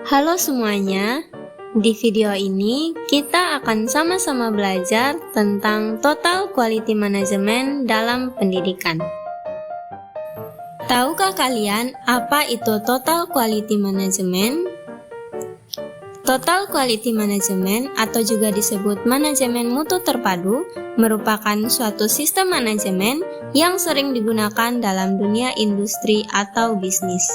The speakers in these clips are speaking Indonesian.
Halo semuanya, di video ini kita akan sama-sama belajar tentang Total Quality Management dalam pendidikan. Tahukah kalian apa itu Total Quality Management? Total Quality Management atau juga disebut manajemen mutu terpadu merupakan suatu sistem manajemen yang sering digunakan dalam dunia industri atau bisnis.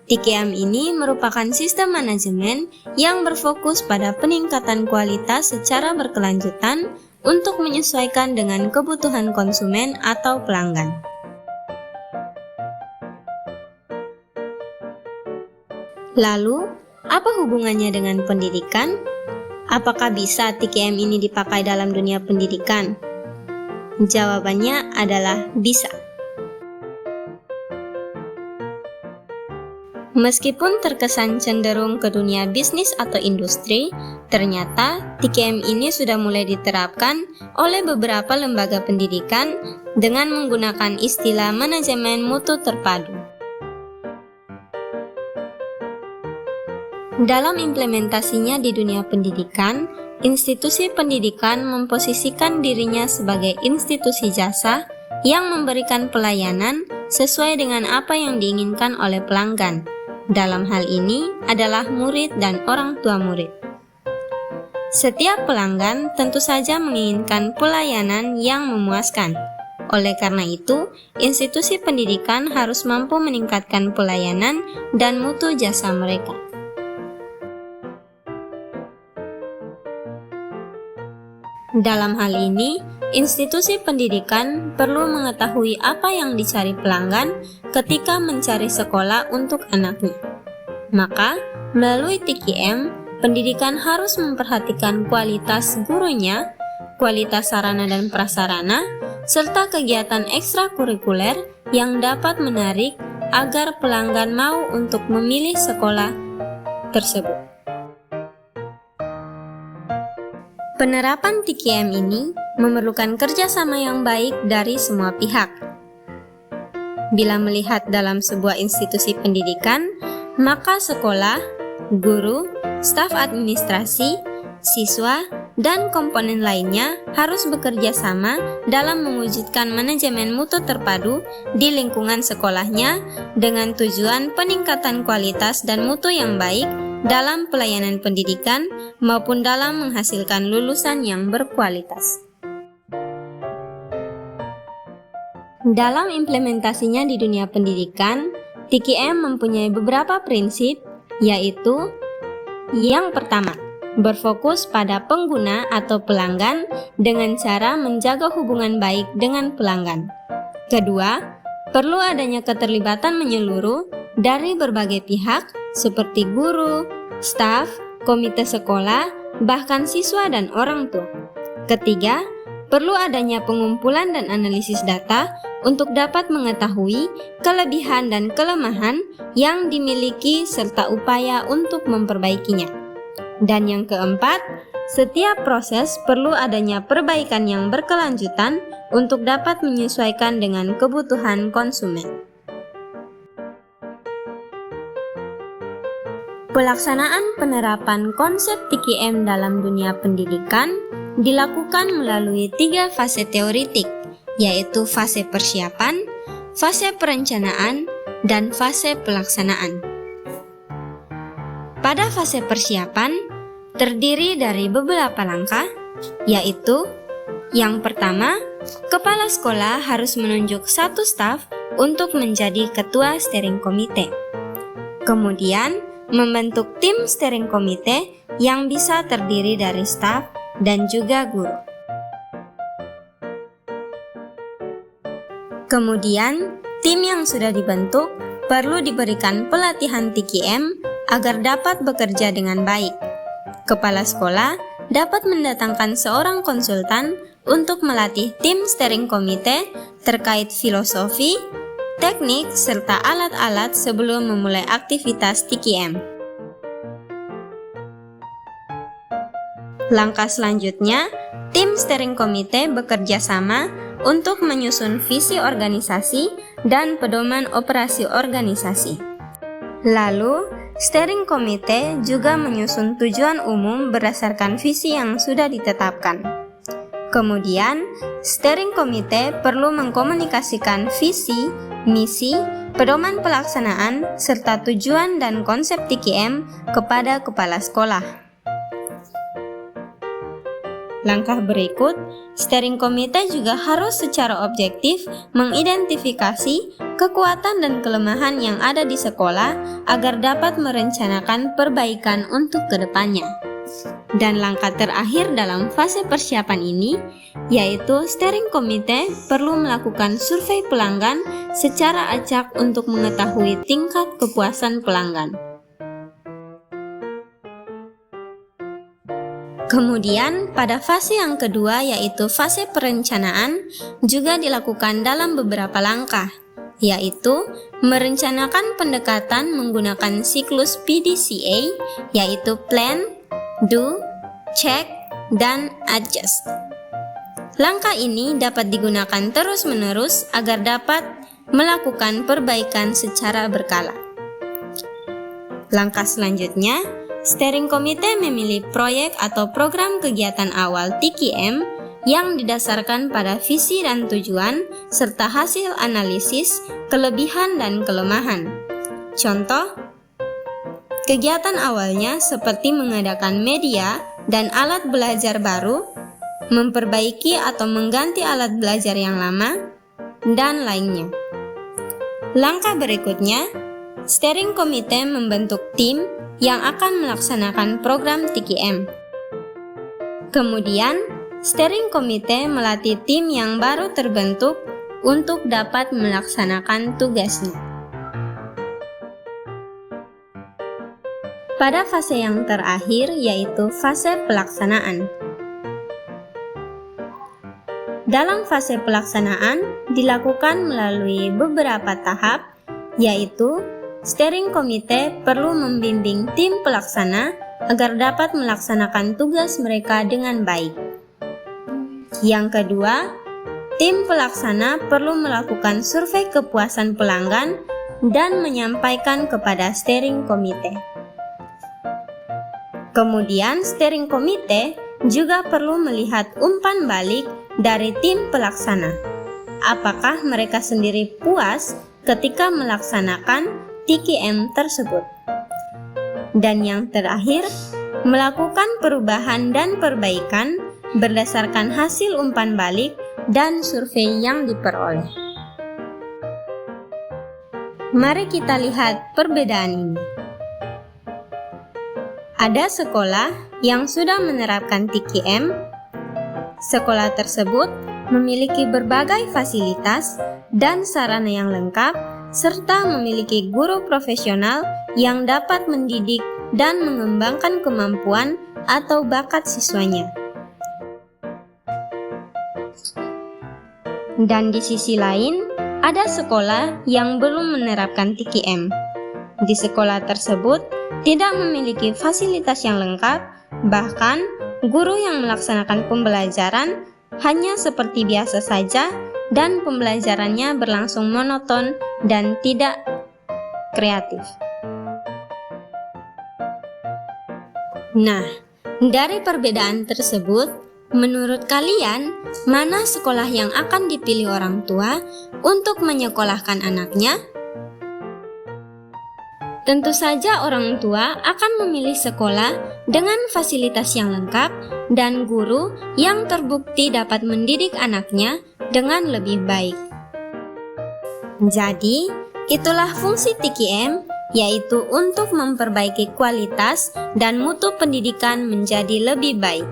TQM ini merupakan sistem manajemen yang berfokus pada peningkatan kualitas secara berkelanjutan untuk menyesuaikan dengan kebutuhan konsumen atau pelanggan. Lalu, apa hubungannya dengan pendidikan? Apakah bisa TQM ini dipakai dalam dunia pendidikan? Jawabannya adalah bisa. Meskipun terkesan cenderung ke dunia bisnis atau industri, ternyata TQM ini sudah mulai diterapkan oleh beberapa lembaga pendidikan dengan menggunakan istilah manajemen mutu terpadu. Dalam implementasinya di dunia pendidikan, institusi pendidikan memposisikan dirinya sebagai institusi jasa yang memberikan pelayanan sesuai dengan apa yang diinginkan oleh pelanggan. Dalam hal ini adalah murid dan orang tua murid. Setiap pelanggan tentu saja menginginkan pelayanan yang memuaskan. Oleh karena itu, institusi pendidikan harus mampu meningkatkan pelayanan dan mutu jasa mereka. Dalam hal ini, institusi pendidikan perlu mengetahui apa yang dicari pelanggan ketika mencari sekolah untuk anaknya. Maka, melalui TQM, pendidikan harus memperhatikan kualitas gurunya, kualitas sarana dan prasarana, serta kegiatan ekstrakurikuler yang dapat menarik agar pelanggan mau untuk memilih sekolah tersebut. Penerapan TQM ini memerlukan kerjasama yang baik dari semua pihak. Bila melihat dalam sebuah institusi pendidikan, maka sekolah, guru, staf administrasi, siswa, dan komponen lainnya harus bekerja sama dalam mewujudkan manajemen mutu terpadu di lingkungan sekolahnya dengan tujuan peningkatan kualitas dan mutu yang baik dalam pelayanan pendidikan maupun dalam menghasilkan lulusan yang berkualitas. Dalam implementasinya di dunia pendidikan, TQM mempunyai beberapa prinsip, yaitu yang pertama, berfokus pada pengguna atau pelanggan dengan cara menjaga hubungan baik dengan pelanggan. Kedua, perlu adanya keterlibatan menyeluruh dari berbagai pihak seperti guru, staf, komite sekolah, bahkan siswa dan orang tua. Ketiga, perlu adanya pengumpulan dan analisis data untuk dapat mengetahui kelebihan dan kelemahan yang dimiliki serta upaya untuk memperbaikinya. Dan yang keempat, setiap proses perlu adanya perbaikan yang berkelanjutan untuk dapat menyesuaikan dengan kebutuhan konsumen. Pelaksanaan penerapan konsep TQM dalam dunia pendidikan dilakukan melalui 3 fase teoritik, yaitu fase persiapan, fase perencanaan, dan fase pelaksanaan. Pada fase persiapan, terdiri dari beberapa langkah, yaitu yang pertama, kepala sekolah harus menunjuk satu staf untuk menjadi ketua steering komite. Kemudian, membentuk tim steering komite yang bisa terdiri dari staf dan juga guru. Kemudian, tim yang sudah dibentuk perlu diberikan pelatihan TQM agar dapat bekerja dengan baik. Kepala sekolah dapat mendatangkan seorang konsultan untuk melatih tim steering komite terkait filosofi, teknik, serta alat-alat sebelum memulai aktivitas TQM. Langkah selanjutnya, tim steering komite bekerja sama untuk menyusun visi organisasi dan pedoman operasi organisasi. Lalu, Steering Committee juga menyusun tujuan umum berdasarkan visi yang sudah ditetapkan. Kemudian, Steering Committee perlu mengkomunikasikan visi, misi, pedoman pelaksanaan, serta tujuan dan konsep TKM kepada kepala sekolah. Langkah berikut, Steering Committee juga harus secara objektif mengidentifikasi kekuatan dan kelemahan yang ada di sekolah agar dapat merencanakan perbaikan untuk kedepannya. Dan langkah terakhir dalam fase persiapan ini, yaitu Steering Committee perlu melakukan survei pelanggan secara acak untuk mengetahui tingkat kepuasan pelanggan. Kemudian, pada fase yang kedua yaitu fase perencanaan juga dilakukan dalam beberapa langkah, yaitu merencanakan pendekatan menggunakan siklus PDCA, yaitu Plan, Do, Check, dan Adjust. Langkah ini dapat digunakan terus-menerus agar dapat melakukan perbaikan secara berkala. Langkah selanjutnya, Steering Committee memilih proyek atau program kegiatan awal TKM yang didasarkan pada visi dan tujuan, serta hasil analisis, kelebihan dan kelemahan. Contoh, kegiatan awalnya seperti mengadakan media dan alat belajar baru, memperbaiki atau mengganti alat belajar yang lama, dan lainnya. Langkah berikutnya, Steering Committee membentuk tim yang akan melaksanakan program TKM. Kemudian, Steering Committee melatih tim yang baru terbentuk untuk dapat melaksanakan tugasnya. Pada fase yang terakhir, yaitu fase pelaksanaan. Dalam fase pelaksanaan, dilakukan melalui beberapa tahap, yaitu Steering Committee perlu membimbing tim pelaksana agar dapat melaksanakan tugas mereka dengan baik. Yang kedua, tim pelaksana perlu melakukan survei kepuasan pelanggan dan menyampaikan kepada Steering Committee. Kemudian, Steering Committee juga perlu melihat umpan balik dari tim pelaksana. Apakah mereka sendiri puas ketika melaksanakan TKM tersebut? Dan yang terakhir, melakukan perubahan dan perbaikan berdasarkan hasil umpan balik dan survei yang diperoleh. Mari kita lihat perbedaan ini. Ada sekolah yang sudah menerapkan TKM. Sekolah tersebut memiliki berbagai fasilitas dan sarana yang lengkap, serta memiliki guru profesional yang dapat mendidik dan mengembangkan kemampuan atau bakat siswanya. Dan di sisi lain, ada sekolah yang belum menerapkan TKM. Di sekolah tersebut tidak memiliki fasilitas yang lengkap, bahkan guru yang melaksanakan pembelajaran hanya seperti biasa saja dan pembelajarannya berlangsung monoton dan tidak kreatif. Nah, dari perbedaan tersebut, menurut kalian, mana sekolah yang akan dipilih orang tua untuk menyekolahkan anaknya? Tentu saja orang tua akan memilih sekolah dengan fasilitas yang lengkap dan guru yang terbukti dapat mendidik anaknya dengan lebih baik. Jadi, itulah fungsi TKM, yaitu untuk memperbaiki kualitas dan mutu pendidikan menjadi lebih baik.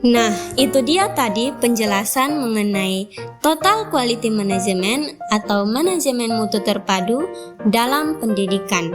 Nah, itu dia tadi penjelasan mengenai Total Quality Management atau manajemen mutu terpadu dalam pendidikan.